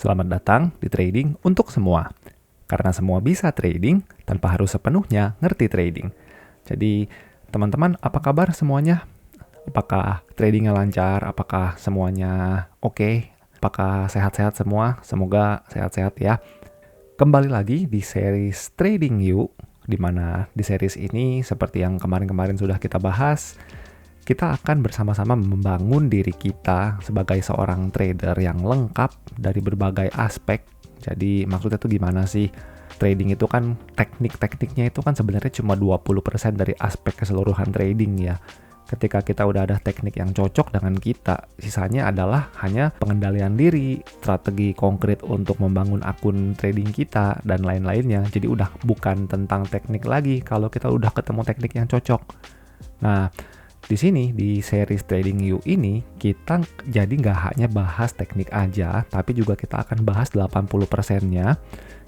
Selamat datang di Trading untuk Semua. Karena semua bisa trading tanpa harus sepenuhnya ngerti trading. Jadi, teman-teman, apa kabar semuanya? Apakah tradingnya lancar? Apakah semuanya oke? Apakah sehat-sehat semua? Semoga sehat-sehat ya. Kembali lagi di series Trading You, di mana di series ini seperti yang kemarin-kemarin sudah kita bahas, kita akan bersama-sama membangun diri kita sebagai seorang trader yang lengkap dari berbagai aspek. Jadi maksudnya tuh gimana sih? Trading itu kan teknik-tekniknya itu kan sebenarnya cuma 20% dari aspek keseluruhan trading ya. Ketika kita udah ada teknik yang cocok dengan kita, sisanya adalah hanya pengendalian diri, strategi konkret untuk membangun akun trading kita, dan lain-lainnya. Jadi udah bukan tentang teknik lagi kalau kita udah ketemu teknik yang cocok. Nah, di sini, di series Trading You ini, kita jadi nggak hanya bahas teknik aja, tapi juga kita akan bahas 80%-nya,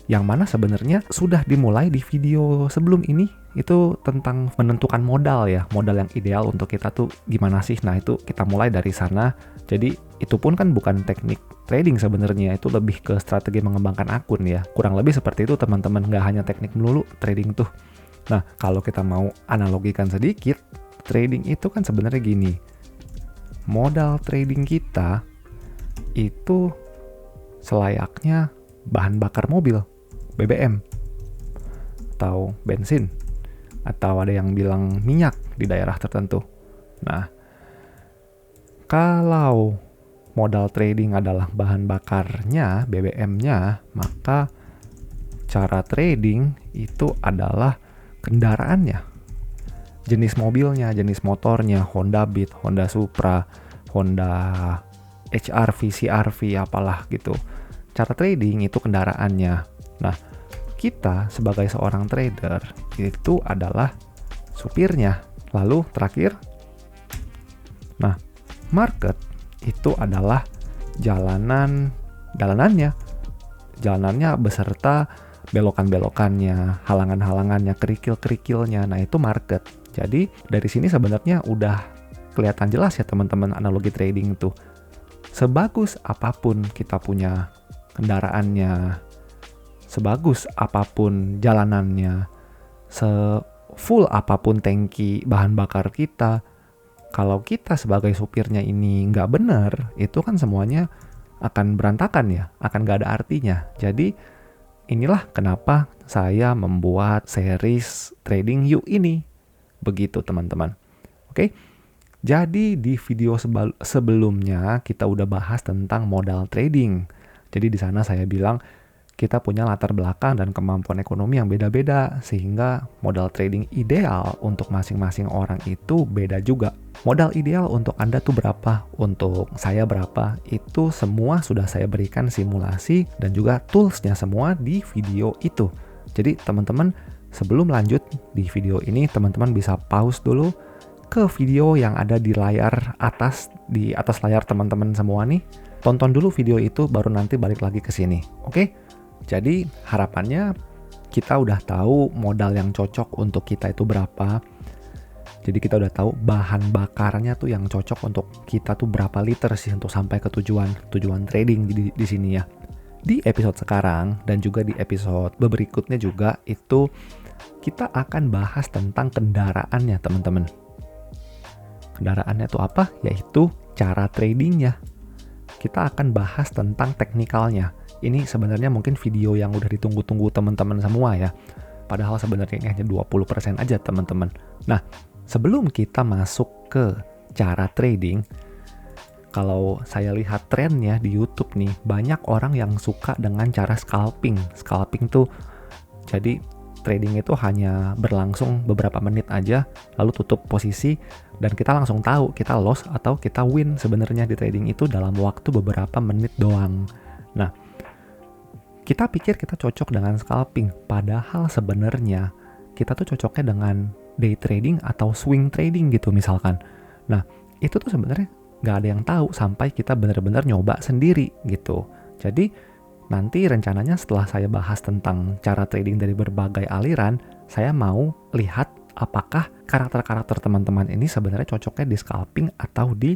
yang mana sebenarnya sudah dimulai di video sebelum ini, itu tentang menentukan modal ya, modal yang ideal untuk kita tuh gimana sih. Nah, itu kita mulai dari sana. Jadi, itu pun kan bukan teknik trading sebenarnya, itu lebih ke strategi mengembangkan akun ya. Kurang lebih seperti itu teman-teman, nggak hanya teknik melulu trading tuh. Nah, kalau kita mau analogikan sedikit, trading itu kan sebenarnya gini, modal trading kita itu selayaknya bahan bakar mobil, BBM, atau bensin, atau ada yang bilang minyak di daerah tertentu. Nah, kalau modal trading adalah bahan bakarnya, BBM-nya, maka cara trading itu adalah kendaraannya. Jenis mobilnya, jenis motornya, Honda Beat, Honda Supra, Honda HR-V, CR-V, apalah gitu. Cara trading itu kendaraannya. Nah, kita sebagai seorang trader itu adalah supirnya. Lalu terakhir, nah, market itu adalah jalanannya beserta belokan-belokannya, halangan-halangannya, kerikil-kerikilnya. Nah, itu market. Jadi dari sini sebenarnya udah kelihatan jelas ya teman-teman analogi trading itu. Sebagus apapun kita punya kendaraannya, sebagus apapun jalanannya, se-full apapun tangki bahan bakar kita, kalau kita sebagai supirnya ini nggak benar, itu kan semuanya akan berantakan ya, akan nggak ada artinya. Jadi inilah kenapa saya membuat series Trading You ini. Begitu teman-teman. Oke, jadi di video sebelumnya kita udah bahas tentang modal trading. Jadi di sana saya bilang kita punya latar belakang dan kemampuan ekonomi yang beda-beda, sehingga modal trading ideal untuk masing-masing orang itu beda juga. Modal ideal untuk Anda tuh berapa, untuk saya berapa, itu semua sudah saya berikan simulasi dan juga toolsnya semua di video itu. Jadi teman-teman, sebelum lanjut di video ini, teman-teman bisa pause dulu ke video yang ada di layar atas, di atas layar teman-teman semua nih. Tonton dulu video itu, baru nanti balik lagi ke sini. Oke? Jadi harapannya kita udah tahu modal yang cocok untuk kita itu berapa. Jadi kita udah tahu bahan bakarnya tuh yang cocok untuk kita tuh berapa liter sih untuk sampai ke tujuan trading di sini ya. Di episode sekarang dan juga di episode berikutnya juga itu kita akan bahas tentang kendaraannya teman-teman. Kendaraannya itu apa? Yaitu cara tradingnya. Kita akan bahas tentang teknikalnya. Ini sebenarnya mungkin video yang udah ditunggu-tunggu teman-teman semua ya. Padahal sebenarnya ini hanya 20% aja teman-teman. Nah, sebelum kita masuk ke cara trading, kalau saya lihat trennya di YouTube nih, banyak orang yang suka dengan cara scalping. Scalping tuh jadi trading itu hanya berlangsung beberapa menit aja, lalu tutup posisi, dan kita langsung tahu kita loss atau kita win sebenarnya di trading itu dalam waktu beberapa menit doang. Nah, kita pikir kita cocok dengan scalping, padahal sebenarnya kita tuh cocoknya dengan day trading atau swing trading gitu misalkan. Nah, itu tuh sebenarnya nggak ada yang tahu sampai kita benar-benar nyoba sendiri gitu. Jadi nanti rencananya setelah saya bahas tentang cara trading dari berbagai aliran, saya mau lihat apakah karakter-karakter teman-teman ini sebenarnya cocoknya di scalping atau di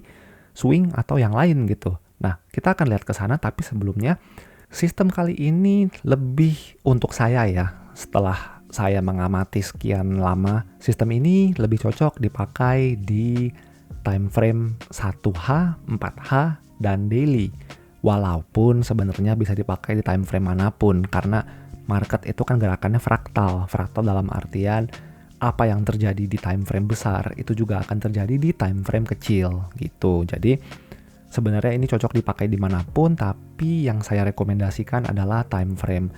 swing atau yang lain gitu. Nah, kita akan lihat ke sana, tapi sebelumnya Sistem kali ini lebih untuk saya ya, setelah saya mengamati sekian lama, sistem ini lebih cocok dipakai di time frame 1H, 4H, dan daily. Walaupun sebenarnya bisa dipakai di time frame manapun, karena market itu kan gerakannya fraktal. Fraktal dalam artian apa yang terjadi di time frame besar itu juga akan terjadi di time frame kecil gitu. Jadi sebenarnya ini cocok dipakai dimanapun, tapi yang saya rekomendasikan adalah time frame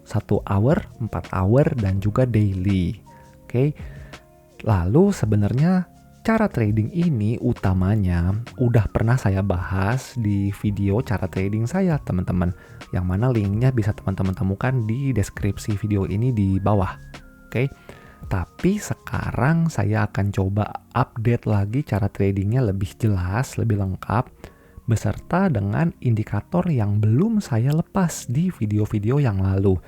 1 hour, 4 hour, dan juga daily. Oke. Lalu sebenarnya cara trading ini utamanya udah pernah saya bahas di video cara trading saya, teman-teman. Yang mana linknya bisa teman-teman temukan di deskripsi video ini di bawah. Oke. Tapi sekarang saya akan coba update lagi cara tradingnya lebih jelas, lebih lengkap, beserta dengan indikator yang belum saya lepas di video-video yang lalu.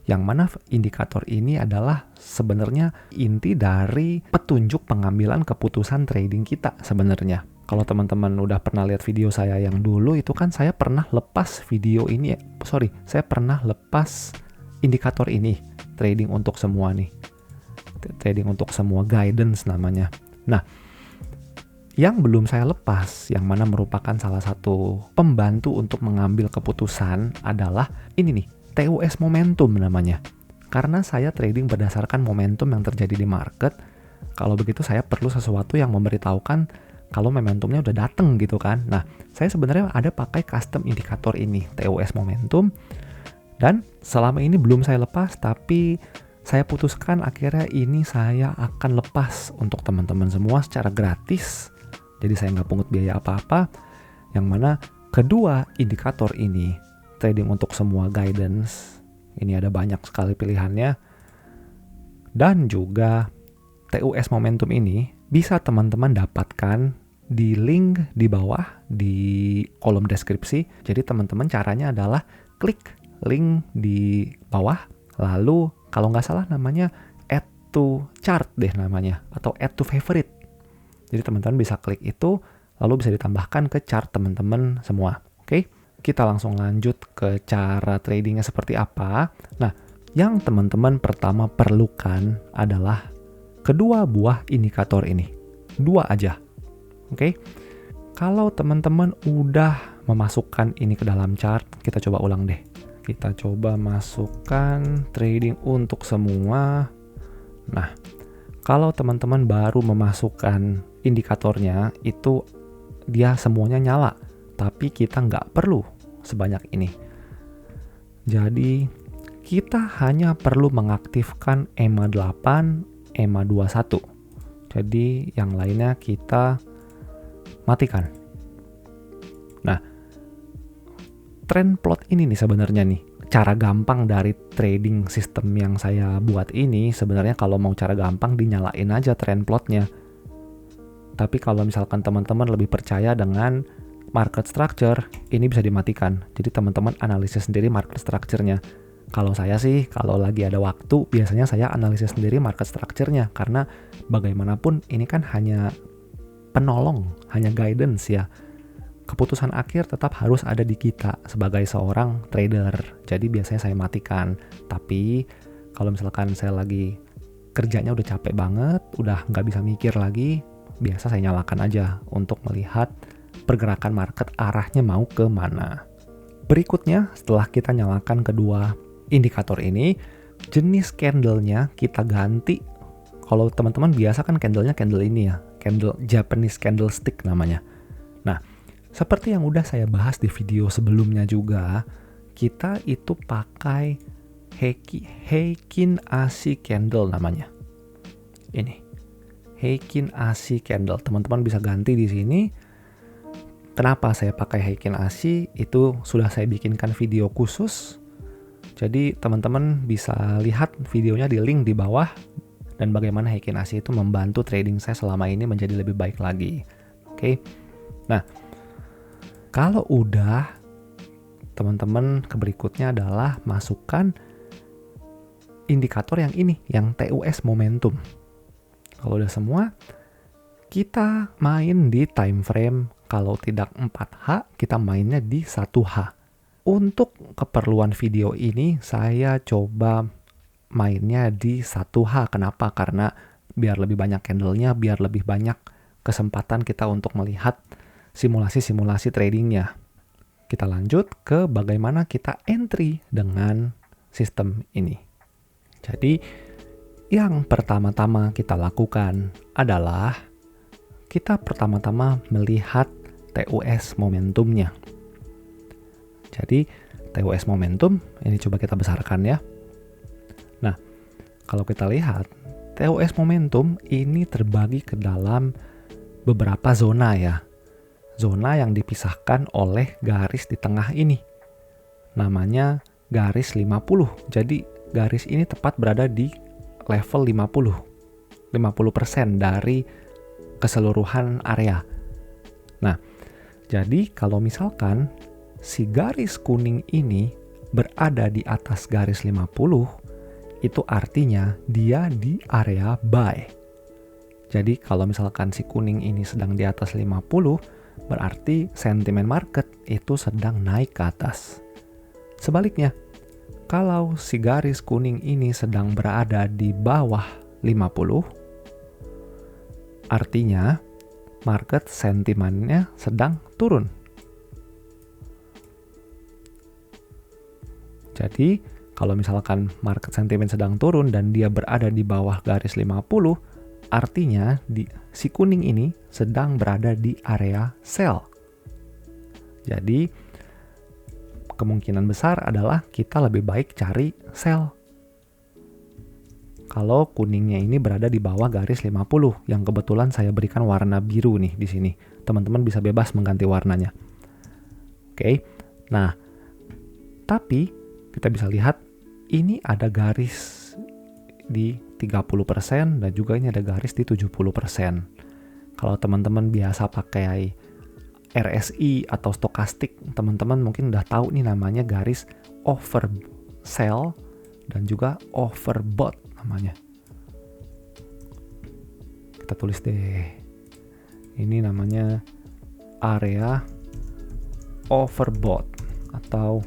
Yang mana indikator ini adalah sebenarnya inti dari petunjuk pengambilan keputusan trading kita sebenarnya. Kalau teman-teman udah pernah lihat video saya yang dulu, itu kan saya pernah lepas saya pernah lepas indikator ini, trading untuk semua nih. Trading untuk semua guidance namanya. Nah, yang belum saya lepas, yang mana merupakan salah satu pembantu untuk mengambil keputusan adalah ini nih, TUS momentum namanya. Karena saya trading berdasarkan momentum yang terjadi di market, kalau begitu saya perlu sesuatu yang memberitahukan kalau momentumnya udah dateng gitu kan. Nah, saya sebenarnya ada pakai custom indikator ini, TUS momentum, dan selama ini belum saya lepas, tapi saya putuskan akhirnya ini saya akan lepas untuk teman-teman semua secara gratis. Jadi saya nggak pungut biaya apa-apa, yang mana kedua indikator ini, trading untuk semua guidance, ini ada banyak sekali pilihannya, dan juga TUS momentum ini bisa teman-teman dapatkan di link di bawah di kolom deskripsi. Jadi teman-teman caranya adalah klik link di bawah, lalu kalau nggak salah namanya add to chart deh namanya, atau add to favorite. Jadi teman-teman bisa klik itu, lalu bisa ditambahkan ke chart teman-teman semua. Oke, kita langsung lanjut ke cara tradingnya seperti apa. Nah, yang teman-teman pertama perlukan adalah kedua buah indikator ini. Dua aja. Oke, kalau teman-teman udah memasukkan ini ke dalam chart, kita coba ulang deh. Kita coba masukkan trading untuk semua. Nah, kalau teman-teman baru memasukkan indikatornya, itu dia semuanya nyala, tapi kita nggak perlu sebanyak ini. Jadi kita hanya perlu mengaktifkan EMA 8, EMA 21. Jadi yang lainnya kita matikan. Nah, trend plot ini nih sebenarnya nih, cara gampang dari trading system yang saya buat ini, sebenarnya kalau mau cara gampang dinyalain aja trend plotnya. Tapi kalau misalkan teman-teman lebih percaya dengan market structure, ini bisa dimatikan. Jadi teman-teman analisis sendiri market structure-nya. Kalau saya sih, kalau lagi ada waktu, biasanya saya analisis sendiri market structure-nya. Karena bagaimanapun ini kan hanya penolong, hanya guidance ya. Keputusan akhir tetap harus ada di kita sebagai seorang trader. Jadi biasanya saya matikan. Tapi kalau misalkan saya lagi kerjanya udah capek banget, udah nggak bisa mikir lagi, biasa saya nyalakan aja untuk melihat pergerakan market arahnya mau ke mana. Berikutnya, setelah kita nyalakan kedua indikator ini, jenis candle-nya kita ganti. Kalau teman-teman biasa kan candle-nya candle ini ya, candle Japanese candlestick namanya. Nah, seperti yang udah saya bahas di video sebelumnya juga, kita itu pakai Heikin Ashi candle namanya. Ini Heikin Ashi candle. Teman-teman bisa ganti di sini. Kenapa saya pakai Heikin Ashi? Itu sudah saya bikinkan video khusus. Jadi teman-teman bisa lihat videonya di link di bawah, dan bagaimana Heikin Ashi itu membantu trading saya selama ini menjadi lebih baik lagi. Oke. Nah, kalau udah, teman-teman ke berikutnya adalah masukkan indikator yang ini, yang TUS momentum. Kalau udah semua, kita main di time frame, kalau tidak 4H, kita mainnya di 1H. Untuk keperluan video ini, saya coba mainnya di 1H. Kenapa? Karena biar lebih banyak candle-nya, biar lebih banyak kesempatan kita untuk melihat simulasi-simulasi tradingnya. Kita lanjut ke bagaimana kita entry dengan sistem ini. Jadi, yang pertama-tama kita lakukan adalah kita pertama-tama melihat TUS momentumnya. Jadi TUS momentum ini coba kita besarkan ya. Nah, kalau kita lihat TUS momentum ini terbagi ke dalam beberapa zona ya. Zona yang dipisahkan oleh garis di tengah ini. Namanya garis 50. Jadi garis ini tepat berada di level 50%. 50% dari keseluruhan area. Nah, jadi kalau misalkan si garis kuning ini berada di atas garis 50, itu artinya dia di area buy. Jadi kalau misalkan si kuning ini sedang di atas 50, berarti sentimen market itu sedang naik ke atas. Sebaliknya, kalau si garis kuning ini sedang berada di bawah 50, artinya market sentimennya sedang turun. Jadi, kalau misalkan market sentiment sedang turun dan dia berada di bawah garis 50, artinya si kuning ini sedang berada di area sell. Jadi, kemungkinan besar adalah kita lebih baik cari sell. Kalau kuningnya ini berada di bawah garis 50, yang kebetulan saya berikan warna biru nih di sini. Teman-teman bisa bebas mengganti warnanya. Oke. Nah, tapi kita bisa lihat ini ada garis di 30% dan juga ini ada garis di 70%. Kalau teman-teman biasa pakai RSI atau stokastik, teman-teman mungkin udah tahu nih namanya garis oversell dan juga overbought namanya. Kita tulis deh. Ini namanya area overbought atau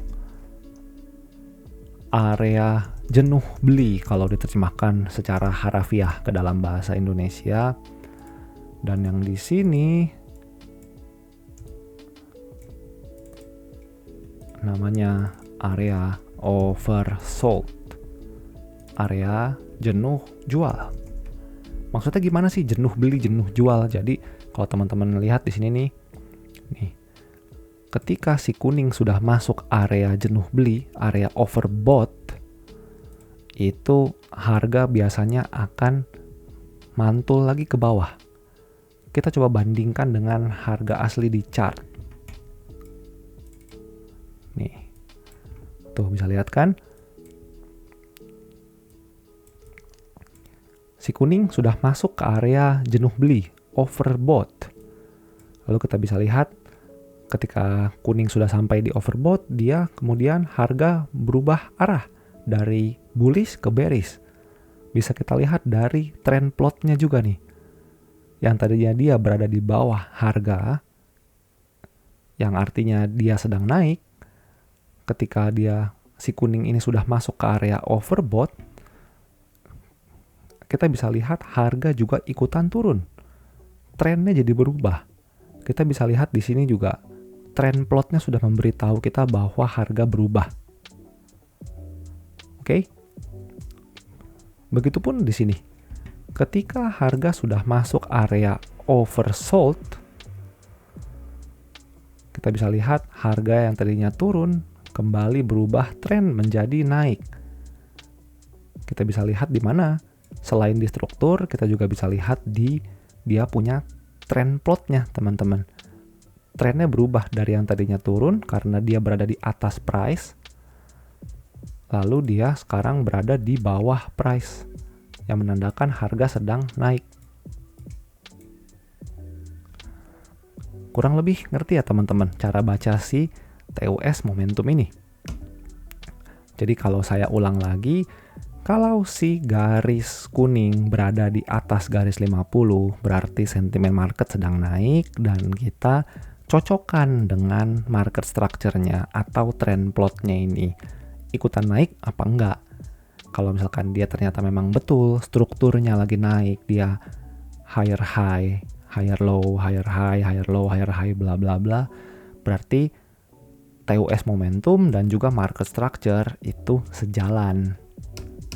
area jenuh beli kalau diterjemahkan secara harafiah ke dalam bahasa Indonesia. Dan yang di sini namanya area oversold. Area jenuh jual. Maksudnya gimana sih jenuh beli, jenuh jual? Jadi kalau teman-teman lihat di sini nih. Ketika si kuning sudah masuk area jenuh beli, area overbought, itu harga biasanya akan mantul lagi ke bawah. Kita coba bandingkan dengan harga asli di chart. Nih, tuh bisa lihat kan? Si kuning sudah masuk ke area jenuh beli, overbought. Lalu kita bisa lihat ketika kuning sudah sampai di overbought, dia kemudian harga berubah arah dari bullish ke bearish. Bisa kita lihat dari trend plotnya juga nih. Yang tadinya dia berada di bawah harga, yang artinya dia sedang naik. Ketika si kuning ini sudah masuk ke area overbought, kita bisa lihat harga juga ikutan turun. Trennya jadi berubah. Kita bisa lihat di sini juga trend plotnya sudah memberitahu kita bahwa harga berubah. Oke. Begitupun di sini. Ketika harga sudah masuk area oversold, kita bisa lihat harga yang tadinya turun kembali berubah tren menjadi naik. Kita bisa lihat di mana selain di struktur, kita juga bisa lihat di dia punya trend plotnya, teman-teman. Trennya berubah dari yang tadinya turun karena dia berada di atas price, lalu dia sekarang berada di bawah price, yang menandakan harga sedang naik. Kurang lebih ngerti ya teman-teman cara baca si TUS momentum ini. Jadi kalau saya ulang lagi, kalau si garis kuning berada di atas garis 50, berarti sentimen market sedang naik dan kita cocokkan dengan market structure-nya atau trend plot-nya ini. Ikutan naik apa enggak? Kalau misalkan dia ternyata memang betul strukturnya lagi naik, dia higher high, higher low, higher high, higher low, higher high, bla bla bla, berarti TUS momentum dan juga market structure itu sejalan.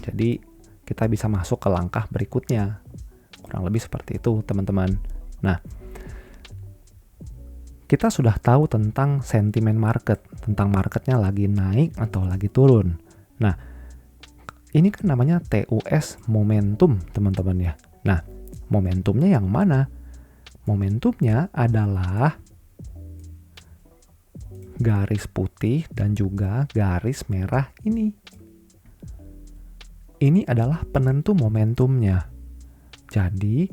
Jadi kita bisa masuk ke langkah berikutnya. Kurang lebih seperti itu, teman-teman. Nah, kita sudah tahu tentang sentimen market, tentang marketnya lagi naik atau lagi turun. Nah, ini kan namanya TUS momentum, teman-teman ya. Nah, momentumnya yang mana? Momentumnya adalah garis putih dan juga garis merah ini. Ini adalah penentu momentumnya. Jadi,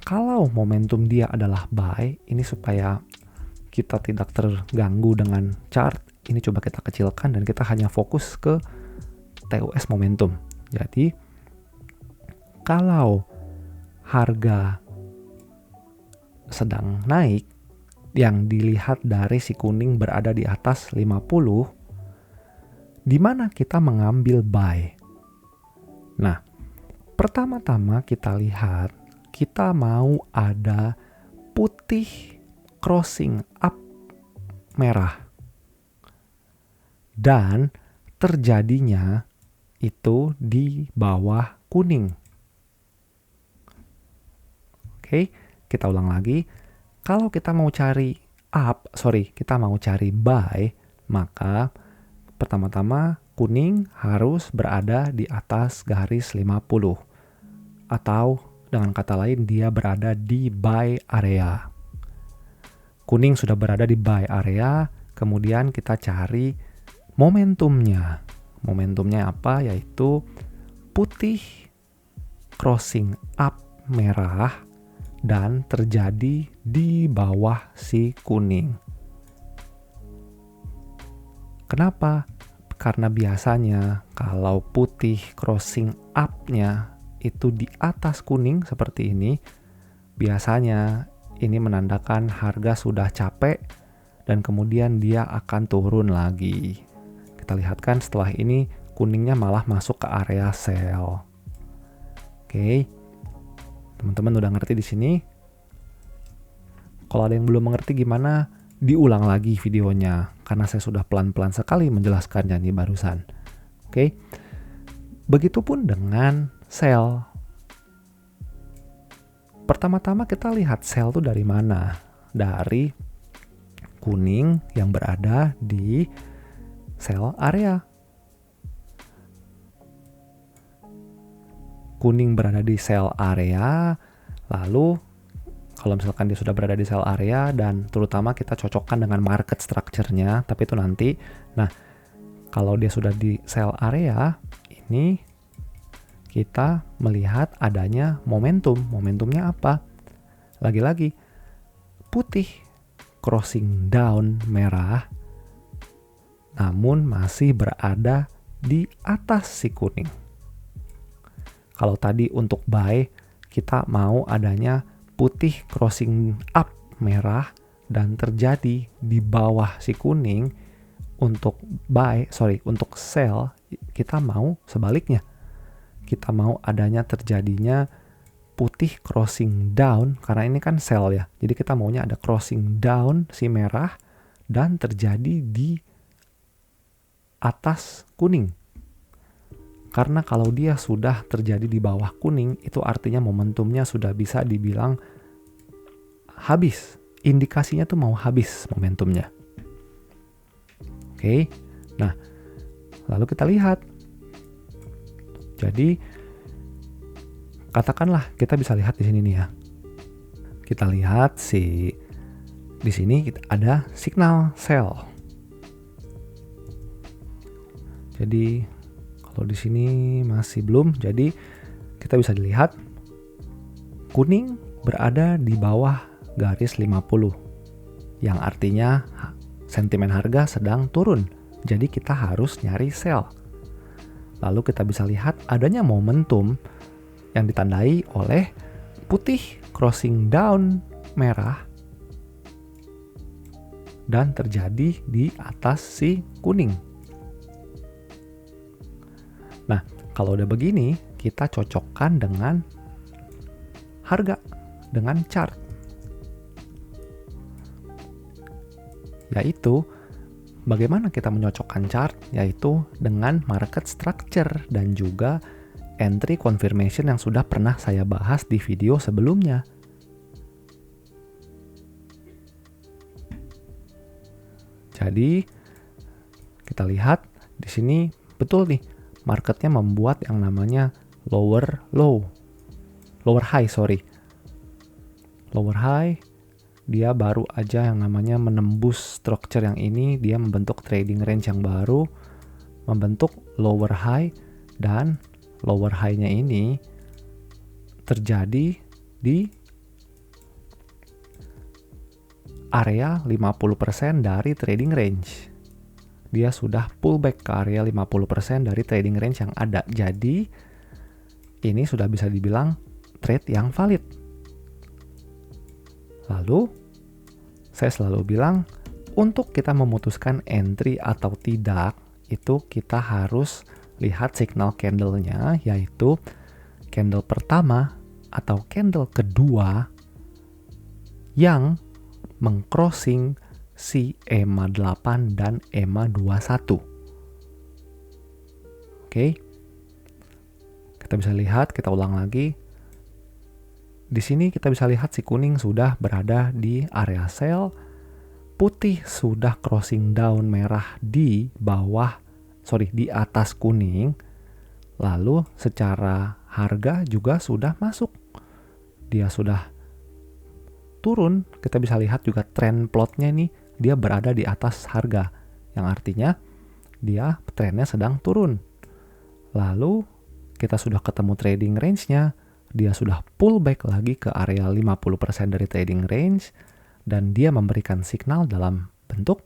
kalau momentum dia adalah buy, ini supaya kita tidak terganggu dengan chart, ini coba kita kecilkan dan kita hanya fokus ke TUS momentum. Jadi, kalau harga sedang naik, yang dilihat dari si kuning berada di atas 50, di mana kita mengambil buy. Nah, pertama-tama kita lihat, kita mau ada putih crossing up merah. Dan terjadinya itu di bawah kuning. Oke, kita ulang lagi. Kalau kita mau cari kita mau cari buy, maka pertama-tama kuning harus berada di atas garis 50. Atau dengan kata lain dia berada di buy area. Kuning sudah berada di buy area, kemudian kita cari momentumnya. Momentumnya apa? Yaitu putih crossing up merah dan terjadi di bawah si kuning. Kenapa? Karena biasanya kalau putih crossing up-nya itu di atas kuning seperti ini, biasanya ini menandakan harga sudah capek dan kemudian dia akan turun lagi. Kita lihatkan setelah ini kuningnya malah masuk ke area sell. Oke. Teman-teman udah ngerti di sini? Kalau ada yang belum mengerti gimana, diulang lagi videonya. Karena saya sudah pelan-pelan sekali menjelaskannya nih barusan. Oke? Begitupun dengan sell. Pertama-tama kita lihat sell itu dari mana? Dari kuning yang berada di sell area. Kuning berada di sell area, lalu kalau misalkan dia sudah berada di sell area dan terutama kita cocokkan dengan market structure-nya, tapi itu nanti. Nah, kalau dia sudah di sell area, ini kita melihat adanya momentum. Momentumnya apa? Lagi-lagi, putih crossing down merah, namun masih berada di atas si kuning. Kalau tadi untuk buy, kita mau adanya putih crossing up merah dan terjadi di bawah si kuning. Untuk untuk sell, kita mau sebaliknya. Kita mau adanya terjadinya putih crossing down, karena ini kan sell ya. Jadi kita maunya ada crossing down si merah dan terjadi di atas kuning. Karena kalau dia sudah terjadi di bawah kuning, itu artinya momentumnya sudah bisa dibilang habis. Indikasinya tuh mau habis momentumnya. Oke. Nah, lalu kita lihat. Jadi, katakanlah kita bisa lihat di sini nih ya. Kita lihat di sini ada signal sell. Jadi kalau di sini masih belum, jadi kita bisa dilihat kuning berada di bawah garis 50, yang artinya sentimen harga sedang turun. Jadi kita harus nyari sell. Lalu kita bisa lihat adanya momentum yang ditandai oleh putih crossing down merah dan terjadi di atas si kuning. Nah, kalau udah begini, kita cocokkan dengan harga, dengan chart. Yaitu, bagaimana kita menyocokkan chart? Yaitu dengan market structure dan juga entry confirmation yang sudah pernah saya bahas di video sebelumnya. Jadi, kita lihat di sini betul nih, marketnya membuat yang namanya lower high. Dia baru aja yang namanya menembus structure yang ini, dia membentuk trading range yang baru, membentuk lower high, dan lower high-nya ini terjadi di area 50% dari trading range. Dia sudah pullback ke area 50% dari trading range yang ada. Jadi, ini sudah bisa dibilang trade yang valid. Lalu, saya selalu bilang, untuk kita memutuskan entry atau tidak, itu kita harus lihat signal candle-nya, yaitu candle pertama atau candle kedua yang meng-crossing si EMA 8 dan EMA 21. Oke. Kita bisa lihat, kita ulang lagi. Di sini kita bisa lihat si kuning sudah berada di area sell, putih sudah crossing down merah di atas kuning. Lalu secara harga juga sudah masuk. Dia sudah turun, kita bisa lihat juga trend plotnya nih, dia berada di atas harga, yang artinya dia trennya sedang turun. Lalu kita sudah ketemu trading range-nya, dia sudah pullback lagi ke area 50% dari trading range, dan dia memberikan signal dalam bentuk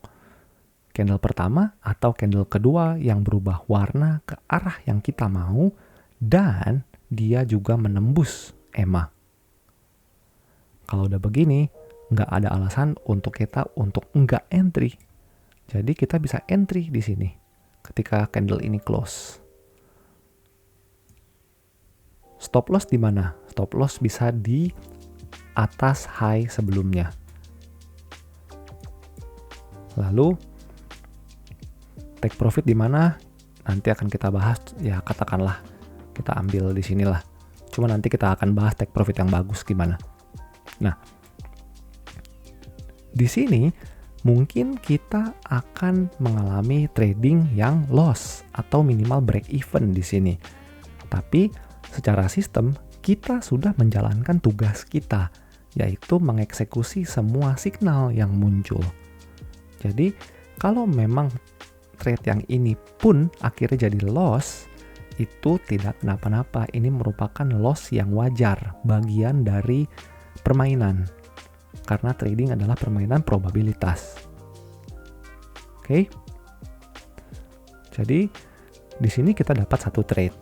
candle pertama atau candle kedua yang berubah warna ke arah yang kita mau, dan dia juga menembus EMA. Kalau udah begini, nggak ada alasan untuk kita untuk nggak entry. Jadi kita bisa entry di sini ketika candle ini close. Stop loss di mana? Stop loss bisa di atas high sebelumnya. Lalu take profit di mana? Nanti akan kita bahas, ya katakanlah kita ambil di sinilah. Cuma nanti kita akan bahas take profit yang bagus gimana. Nah, di sini mungkin kita akan mengalami trading yang loss atau minimal break even di sini. Tapi secara sistem kita sudah menjalankan tugas kita, yaitu mengeksekusi semua signal yang muncul. Jadi kalau memang trade yang ini pun akhirnya jadi loss, itu tidak kenapa-napa. Ini merupakan loss yang wajar, bagian dari permainan. Karena trading adalah permainan probabilitas. Oke. Jadi di sini kita dapat satu trade.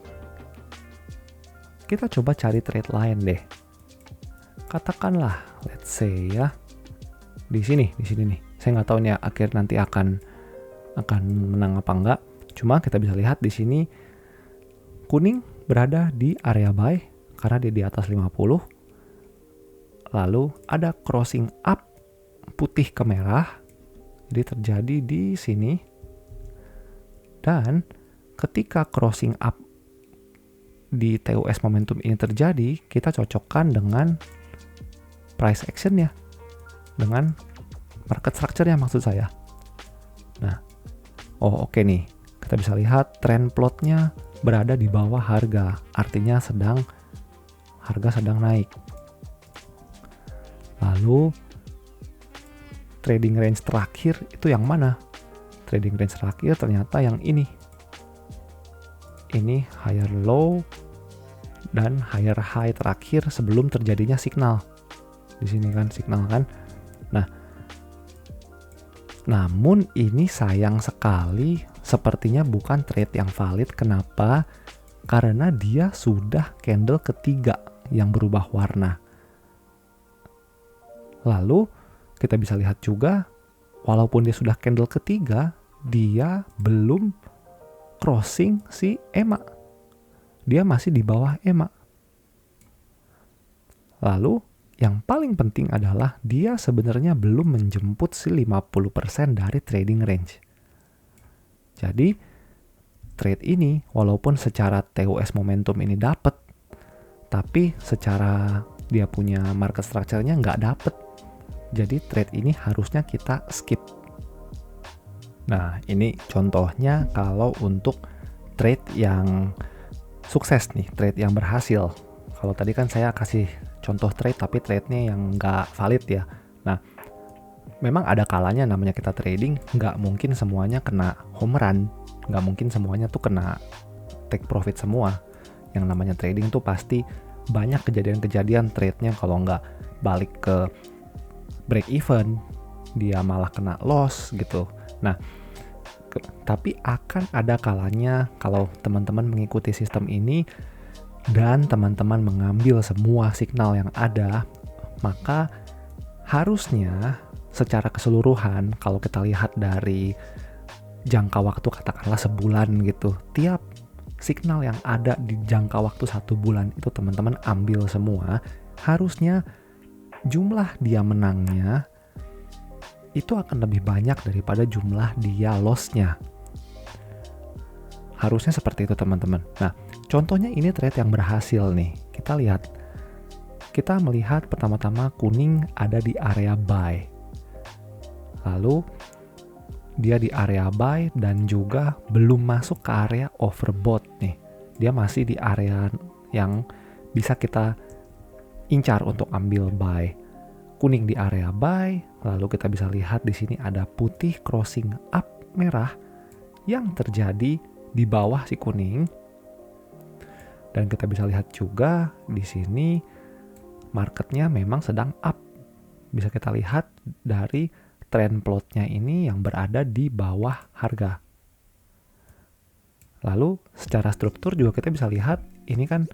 Kita coba cari trade lain deh. Katakanlah, let's say ya, di sini nih. Saya nggak tahu nih akhir nanti akan menang apa enggak. Cuma kita bisa lihat di sini kuning berada di area buy karena dia di atas 50. Lalu ada crossing up putih ke merah. Jadi terjadi di sini. Dan ketika crossing up di TUS momentum ini terjadi, kita cocokkan dengan price action-nya. Dengan market structure-nya maksud saya. Nah, oke nih. Kita bisa lihat trend plot-nya berada di bawah harga. Artinya harga sedang naik. Lalu trading range terakhir itu yang mana? Trading range terakhir ternyata yang ini. Ini higher low dan higher high terakhir sebelum terjadinya signal. Di sini kan signal kan. Nah, namun ini sayang sekali sepertinya bukan trade yang valid. Kenapa? Karena dia sudah candle ketiga yang berubah warna. Lalu kita bisa lihat juga walaupun dia sudah candle ketiga, dia belum crossing si EMA. Dia masih di bawah EMA. Lalu yang paling penting adalah dia sebenarnya belum menjemput si 50% dari trading range. Jadi trade ini walaupun secara TOS momentum ini dapat, tapi secara dia punya market structure-nya nggak dapet. Jadi trade ini harusnya kita skip. Nah, ini contohnya kalau untuk trade yang sukses nih, trade yang berhasil. Kalau tadi kan saya kasih contoh trade tapi trade-nya yang nggak valid ya. Nah, memang ada kalanya namanya kita trading, nggak mungkin semuanya kena home run, nggak mungkin semuanya tuh kena take profit semua. Yang namanya trading tuh pasti banyak kejadian-kejadian trade-nya kalau nggak balik ke break even, dia malah kena loss gitu. Nah, tapi akan ada kalanya kalau teman-teman mengikuti sistem ini dan teman-teman mengambil semua signal yang ada, maka harusnya secara keseluruhan kalau kita lihat dari jangka waktu katakanlah sebulan gitu, tiap signal yang ada di jangka waktu 1 bulan itu teman-teman ambil semua, harusnya jumlah dia menangnya itu akan lebih banyak daripada jumlah dia loss-nya. Harusnya seperti itu teman-teman. Nah, contohnya ini trade yang berhasil nih. Kita lihat. Kita melihat pertama-tama kuning ada di area buy. Lalu dia di area buy dan juga belum masuk ke area overbought nih. Dia masih di area yang bisa kita incar untuk ambil buy. Kuning di area buy, lalu kita bisa lihat di sini ada putih crossing up merah yang terjadi di bawah si kuning. Dan kita bisa lihat juga di sini marketnya memang sedang up. Bisa kita lihat dari trend plotnya ini yang berada di bawah harga. Lalu secara struktur juga kita bisa lihat ini kan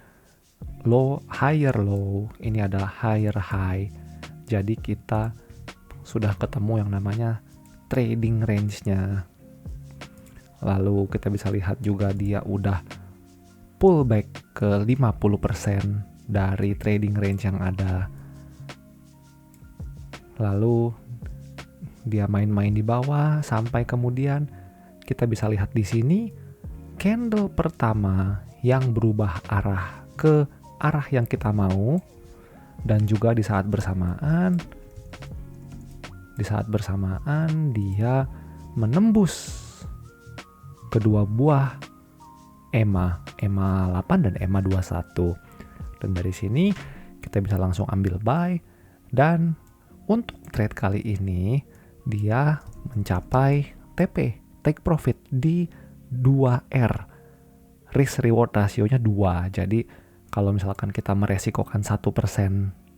low, higher low, ini adalah higher high. Jadi kita sudah ketemu yang namanya trading range-nya. Lalu kita bisa lihat juga dia udah pull back ke 50% dari trading range yang ada. Lalu dia main-main di bawah sampai kemudian kita bisa lihat di sini candle pertama yang berubah arah ke arah yang kita mau, dan juga di saat bersamaan dia menembus kedua buah EMA 8 dan EMA 21. Dan dari sini kita bisa langsung ambil buy, dan untuk trade kali ini dia mencapai TP, take profit di 2R. Risk reward rasionya 2. Jadi kalau misalkan kita meresikokan 1%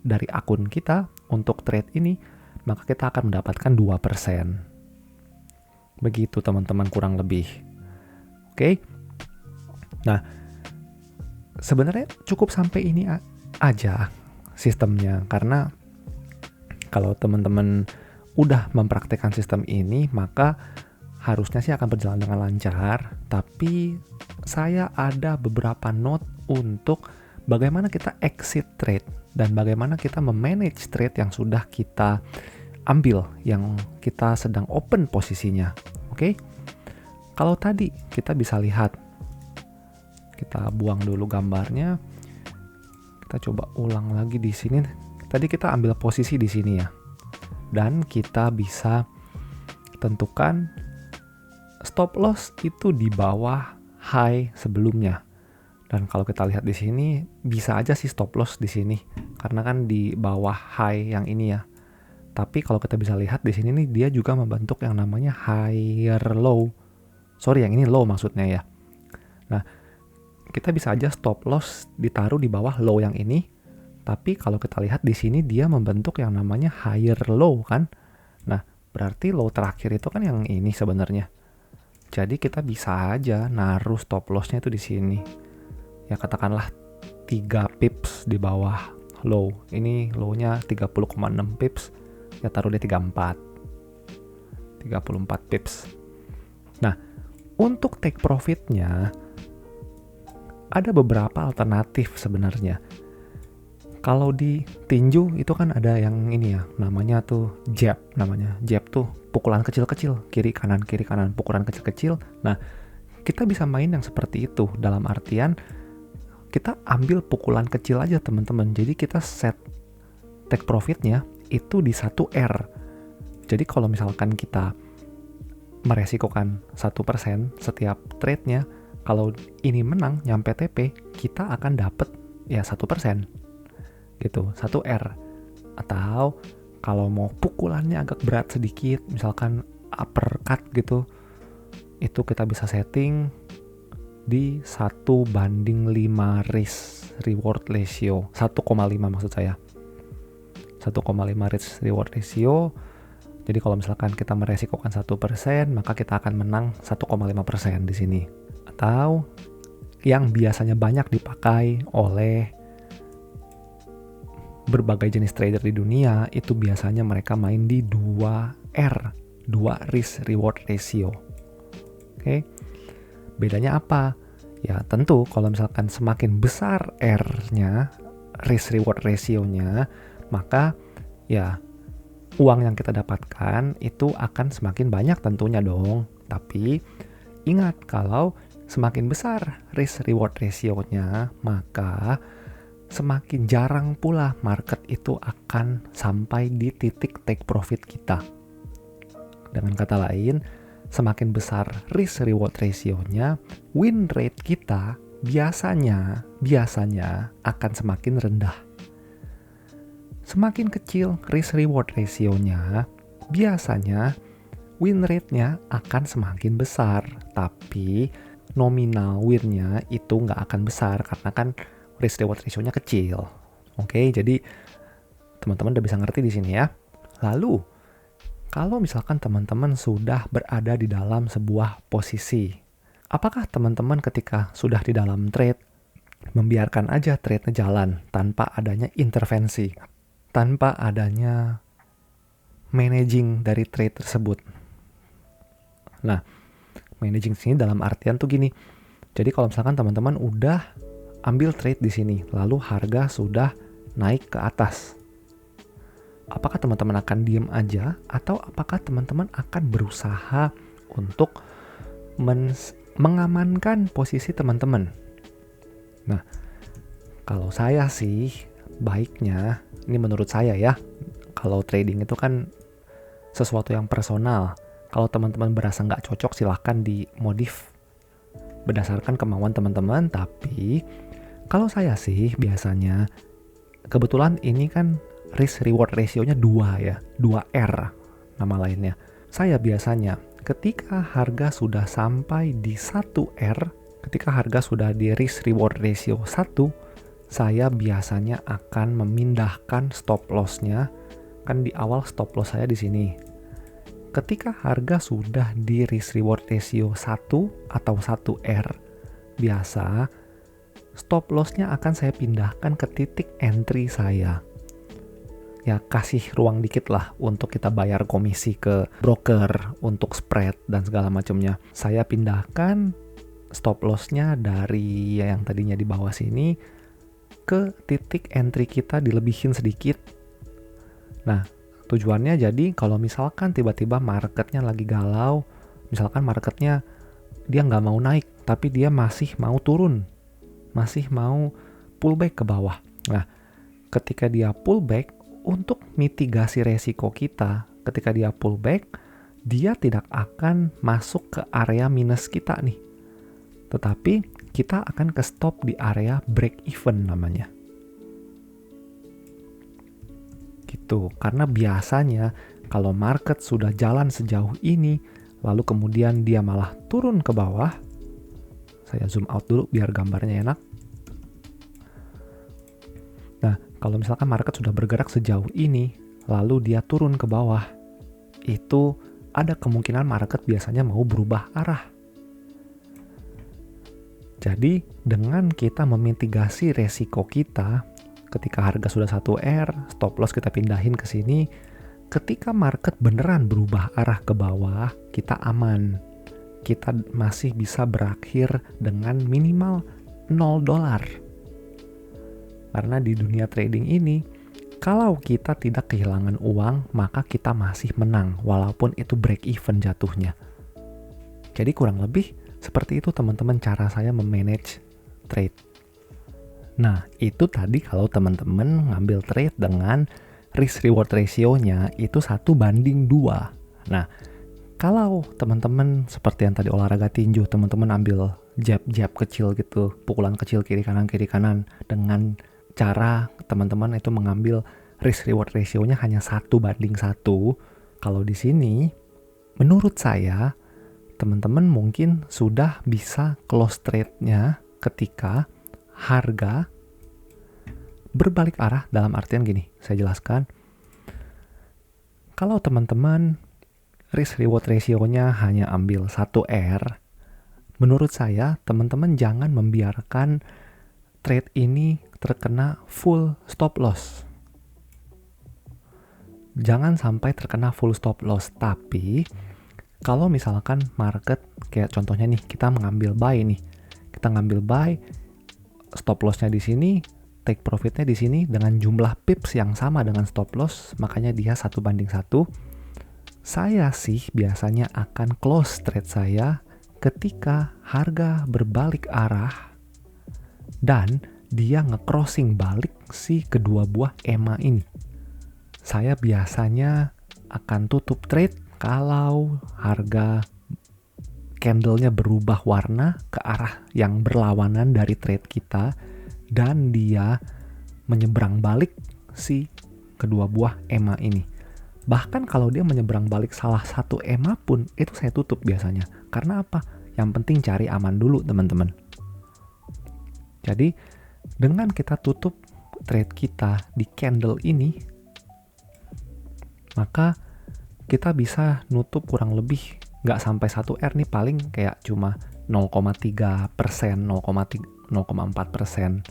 dari akun kita untuk trade ini, maka kita akan mendapatkan 2%. Begitu teman-teman kurang lebih. Oke. Nah, sebenarnya cukup sampai ini aja sistemnya, karena kalau teman-teman udah mempraktekkan sistem ini, maka harusnya sih akan berjalan dengan lancar. Tapi saya ada beberapa note untuk bagaimana kita exit trade dan bagaimana kita memanage trade yang sudah kita ambil, yang kita sedang open posisinya. Oke? Kalau tadi kita bisa lihat, kita buang dulu gambarnya. Kita coba ulang lagi di sini. Tadi kita ambil posisi di sini ya. Dan kita bisa tentukan stop loss itu di bawah high sebelumnya. Dan kalau kita lihat di sini bisa aja sih stop loss di sini karena kan di bawah high yang ini ya. Tapi kalau kita bisa lihat di sini nih dia juga membentuk yang namanya higher low. Sorry, yang ini low maksudnya ya. Nah, kita bisa aja stop loss ditaruh di bawah low yang ini. Tapi kalau kita lihat di sini dia membentuk yang namanya higher low kan. Nah, berarti low terakhir itu kan yang ini sebenarnya. Jadi kita bisa aja naruh stop lossnya itu di sini. Ya katakanlah 3 pips di bawah low. Ini low-nya 30,6 pips. Ya taruh di 34. 34 pips. Nah, untuk take profitnya ada beberapa alternatif sebenarnya. Kalau di tinju itu kan ada yang ini ya, namanya tuh jab. Jab tuh pukulan kecil-kecil, kiri kanan, pukulan kecil-kecil. Nah, kita bisa main yang seperti itu, dalam artian kita ambil pukulan kecil aja teman-teman. Jadi kita set take profitnya itu di 1R. Jadi kalau misalkan kita meresikokan 1% setiap trade-nya, kalau ini menang nyampe TP, kita akan dapat ya 1%. Gitu, 1R. Atau kalau mau pukulannya agak berat sedikit, misalkan uppercut gitu, itu kita bisa setting di 1:5 risk reward ratio. 1,5 maksud saya. 1,5 risk reward ratio. Jadi kalau misalkan kita meresikokan 1%, maka kita akan menang 1,5% di sini. Atau yang biasanya banyak dipakai oleh berbagai jenis trader di dunia, itu biasanya mereka main di 2R, 2 risk reward ratio. Oke. Bedanya apa? Ya tentu kalau misalkan semakin besar R-nya, risk reward ratio-nya, maka ya uang yang kita dapatkan itu akan semakin banyak tentunya dong. Tapi ingat, kalau semakin besar risk reward ratio-nya, maka semakin jarang pula market itu akan sampai di titik take profit kita. Dengan kata lain, semakin besar risk reward ratio-nya, win rate kita biasanya akan semakin rendah. Semakin kecil risk reward ratio-nya, biasanya win rate-nya akan semakin besar. Tapi nominal win-nya itu nggak akan besar karena kan risk reward ratio-nya kecil. Oke, jadi teman-teman udah bisa ngerti di sini ya. Lalu, kalau misalkan teman-teman sudah berada di dalam sebuah posisi, apakah teman-teman ketika sudah di dalam trade, membiarkan aja trade-nya jalan tanpa adanya intervensi, tanpa adanya managing dari trade tersebut? Nah, managing sini dalam artian tuh gini. Jadi kalau misalkan teman-teman udah ambil trade di sini, lalu harga sudah naik ke atas, apakah teman-teman akan diem aja atau apakah teman-teman akan berusaha untuk mengamankan posisi teman-teman? Nah, kalau saya sih baiknya, ini menurut saya ya, kalau trading itu kan sesuatu yang personal. Kalau teman-teman berasa nggak cocok, silahkan dimodif berdasarkan kemauan teman-teman. Tapi kalau saya sih biasanya, kebetulan ini kan risk reward ratio-nya 2 ya, 2R nama lainnya. Saya biasanya ketika harga sudah sampai di 1R, ketika harga sudah di risk reward ratio 1, saya biasanya akan memindahkan stop loss-nya. Kan di awal stop loss saya di sini. Ketika harga sudah di risk reward ratio 1 atau 1R, biasa stop loss-nya akan saya pindahkan ke titik entry saya. Ya kasih ruang dikit lah untuk kita bayar komisi ke broker untuk spread dan segala macamnya. Saya pindahkan stop loss-nya dari yang tadinya di bawah sini ke titik entry kita, dilebihin sedikit. Nah, tujuannya jadi kalau misalkan tiba-tiba marketnya lagi galau, misalkan marketnya dia nggak mau naik, tapi dia masih mau turun, masih mau pullback ke bawah. Nah, ketika dia pullback, untuk mitigasi resiko kita, ketika dia pullback, dia tidak akan masuk ke area minus kita nih. Tetapi kita akan ke stop di area break even namanya. Gitu, karena biasanya kalau market sudah jalan sejauh ini, lalu kemudian dia malah turun ke bawah. Saya zoom out dulu biar gambarnya enak. Nah, kalau misalkan market sudah bergerak sejauh ini, lalu dia turun ke bawah, itu ada kemungkinan market biasanya mau berubah arah. Jadi, dengan kita memitigasi resiko kita, ketika harga sudah 1R, stop loss kita pindahin ke sini, ketika market beneran berubah arah ke bawah, kita aman. Kita masih bisa berakhir dengan minimal $0. Karena di dunia trading ini, kalau kita tidak kehilangan uang, maka kita masih menang, walaupun itu break even jatuhnya. Jadi kurang lebih seperti itu teman-teman cara saya memanage trade. Nah, itu tadi kalau teman-teman ngambil trade dengan risk reward ratio-nya itu 1:2. Nah, kalau teman-teman seperti yang tadi olahraga tinju, teman-teman ambil jab-jab kecil gitu, pukulan kecil kiri kanan dengan cara teman-teman itu mengambil risk reward ratio-nya hanya 1:1. Kalau di sini, menurut saya, teman-teman mungkin sudah bisa close trade-nya ketika harga berbalik arah, dalam artian gini, saya jelaskan. Kalau teman-teman risk reward ratio-nya hanya ambil 1R, menurut saya teman-teman jangan membiarkan trade ini terkena full stop loss. Jangan sampai terkena full stop loss, tapi kalau misalkan market, kayak contohnya nih, kita mengambil buy nih. Kita ngambil buy, stop loss-nya di sini, take profit-nya di sini dengan jumlah pips yang sama dengan stop loss, makanya dia 1:1. Saya sih biasanya akan close trade saya ketika harga berbalik arah dan dia nge-crossing balik si kedua buah EMA ini. Saya biasanya akan tutup trade kalau harga candle-nya berubah warna ke arah yang berlawanan dari trade kita dan dia menyeberang balik si kedua buah EMA ini. Bahkan kalau dia menyeberang balik salah satu EMA pun itu saya tutup biasanya. Karena apa? Yang penting cari aman dulu teman-teman. Jadi dengan kita tutup trade kita di candle ini, maka kita bisa nutup kurang lebih nggak sampai 1R nih, paling kayak cuma 0,3%, 0,4%.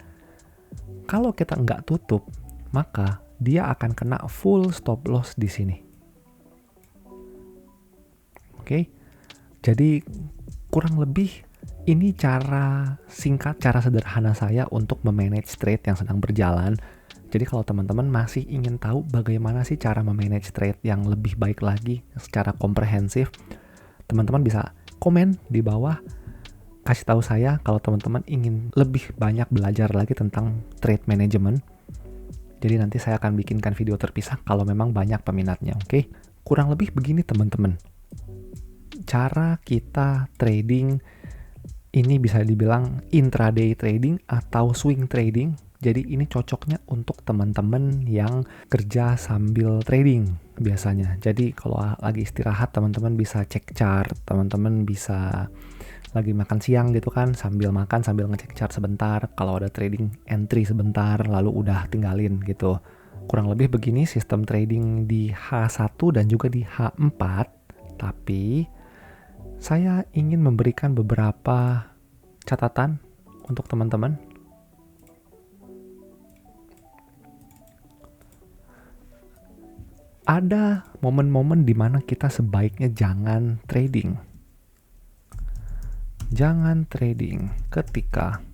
Kalau kita nggak tutup, maka dia akan kena full stop loss di sini. Oke, jadi kurang lebih ini cara singkat, cara sederhana saya untuk memanage trade yang sedang berjalan. Jadi kalau teman-teman masih ingin tahu bagaimana sih cara memanage trade yang lebih baik lagi secara komprehensif, teman-teman bisa komen di bawah, kasih tahu saya kalau teman-teman ingin lebih banyak belajar lagi tentang trade management. Jadi nanti saya akan bikinkan video terpisah kalau memang banyak peminatnya, oke? Kurang lebih begini teman-teman. Cara kita trading ini bisa dibilang intraday trading atau swing trading. Jadi ini cocoknya untuk teman-teman yang kerja sambil trading biasanya. Jadi kalau lagi istirahat teman-teman bisa cek chart, teman-teman bisa lagi makan siang gitu kan, sambil makan sambil ngecek chart sebentar, kalau ada trading entry sebentar lalu udah tinggalin gitu. Kurang lebih begini sistem trading di H1 dan juga di H4. Tapi saya ingin memberikan beberapa catatan untuk teman-teman. Ada momen-momen di mana kita sebaiknya jangan trading. Jangan trading ketika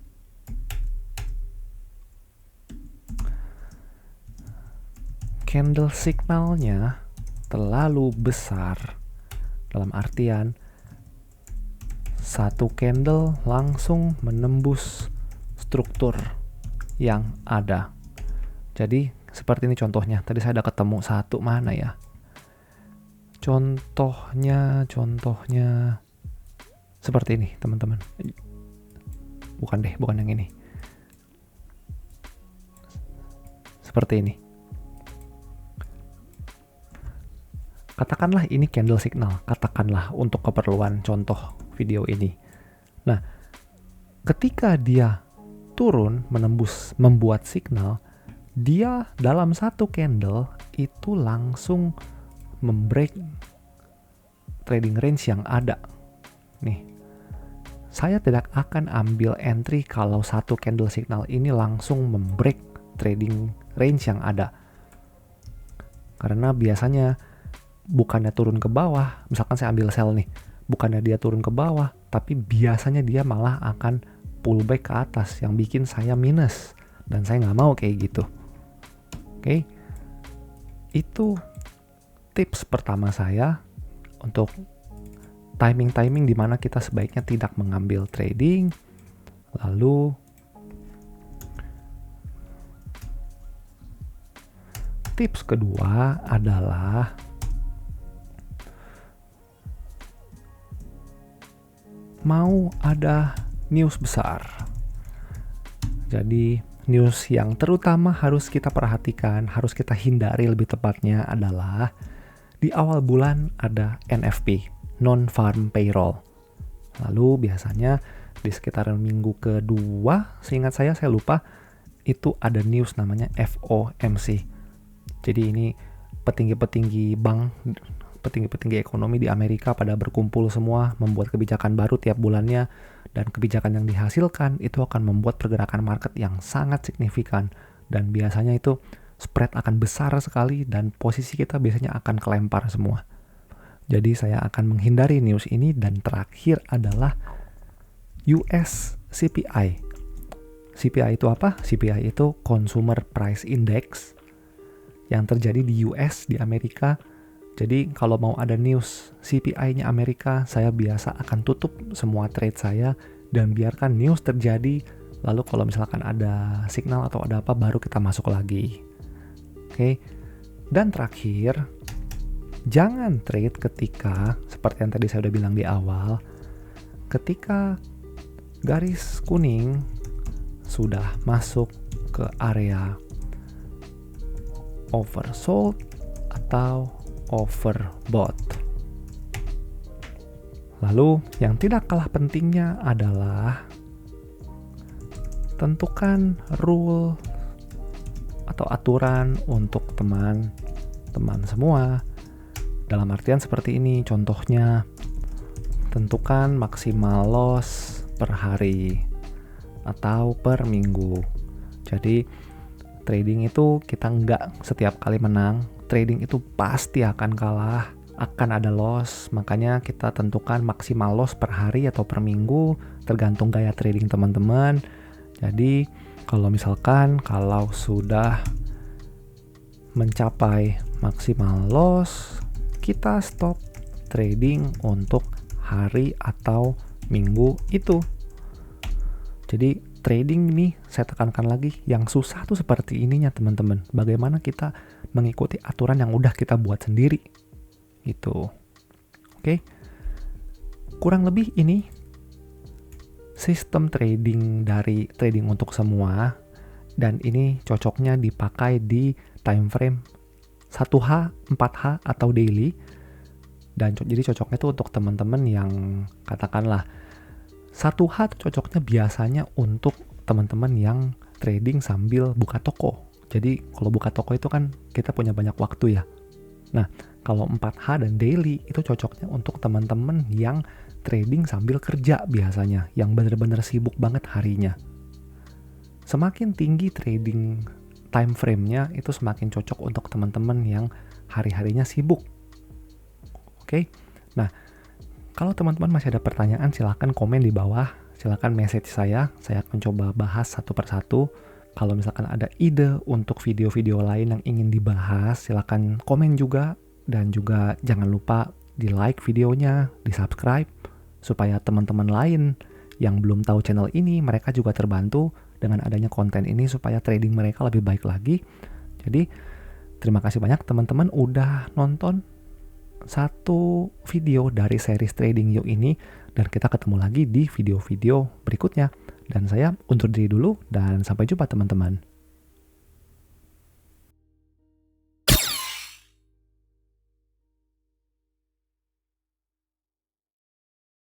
candle signalnya terlalu besar. Dalam artian satu candle langsung menembus struktur yang ada. Jadi seperti ini contohnya. Tadi saya udah ketemu satu, mana ya? Contohnya seperti ini, teman-teman. Bukan yang ini. Seperti ini. Katakanlah ini candle signal, katakanlah untuk keperluan contoh video ini. Nah, ketika dia turun menembus, membuat signal, dia dalam satu candle itu langsung membreak trading range yang ada. Nih, saya tidak akan ambil entry kalau satu candle signal ini langsung membreak trading range yang ada. Karena biasanya bukannya turun ke bawah, misalkan saya ambil sell nih, bukannya dia turun ke bawah, tapi biasanya dia malah akan pullback ke atas yang bikin saya minus. Dan saya nggak mau kayak gitu. Oke, itu tips pertama saya untuk timing-timing di mana kita sebaiknya tidak mengambil trading. Lalu tips kedua adalah mau ada news besar. Jadi news yang terutama harus kita perhatikan, harus kita hindari lebih tepatnya adalah di awal bulan ada NFP, non-farm payroll. Lalu biasanya di sekitaran minggu kedua, seingat saya lupa, itu ada news namanya FOMC. Jadi ini petinggi-petinggi bank, petinggi-petinggi ekonomi di Amerika pada berkumpul semua membuat kebijakan baru tiap bulannya, dan kebijakan yang dihasilkan itu akan membuat pergerakan market yang sangat signifikan, dan biasanya itu spread akan besar sekali dan posisi kita biasanya akan kelempar semua. Jadi saya akan menghindari news ini. Dan terakhir adalah US CPI. CPI itu apa? CPI itu Consumer Price Index yang terjadi di US, di Amerika. Jadi kalau mau ada news CPI-nya Amerika, saya biasa akan tutup semua trade saya dan biarkan news terjadi. Lalu kalau misalkan ada signal atau ada apa, baru kita masuk lagi. Oke. Dan terakhir, jangan trade ketika, seperti yang tadi saya udah bilang di awal, ketika garis kuning sudah masuk ke area oversold atau overbought. Lalu yang tidak kalah pentingnya adalah tentukan rule atau aturan untuk teman-teman semua. Dalam artian seperti ini, contohnya tentukan maksimal loss per hari atau per minggu. Jadi trading itu kita nggak setiap kali menang, trading itu pasti akan kalah, akan ada loss. Makanya kita tentukan maksimal loss per hari atau per minggu, tergantung gaya trading teman-teman. Jadi kalau misalkan kalau sudah mencapai maksimal loss, kita stop trading untuk hari atau minggu itu. Jadi trading nih, saya tekankan lagi, yang susah tuh seperti ininya teman-teman. Bagaimana kita mengikuti aturan yang udah kita buat sendiri gitu. Oke. Kurang lebih ini sistem trading dari trading untuk semua, dan ini cocoknya dipakai di time frame 1H, 4H atau daily. Dan jadi cocoknya tuh untuk teman-teman yang katakanlah 1H tuh cocoknya biasanya untuk teman-teman yang trading sambil buka toko. Jadi kalau buka toko itu kan kita punya banyak waktu ya. Nah, kalau 4H dan daily itu cocoknya untuk teman-teman yang trading sambil kerja biasanya, yang benar-benar sibuk banget harinya. Semakin tinggi trading time frame-nya, itu semakin cocok untuk teman-teman yang hari-harinya sibuk. Oke? Nah, kalau teman-teman masih ada pertanyaan, silahkan komen di bawah, silahkan message saya akan coba bahas satu persatu. Kalau misalkan ada ide untuk video-video lain yang ingin dibahas, silahkan komen juga, dan juga jangan lupa di like videonya, di subscribe, supaya teman-teman lain yang belum tahu channel ini, mereka juga terbantu dengan adanya konten ini supaya trading mereka lebih baik lagi. Jadi, terima kasih banyak teman-teman udah nonton satu video dari series Trading You ini, dan kita ketemu lagi di video-video berikutnya. Dan saya undur diri dulu, dan sampai jumpa teman-teman.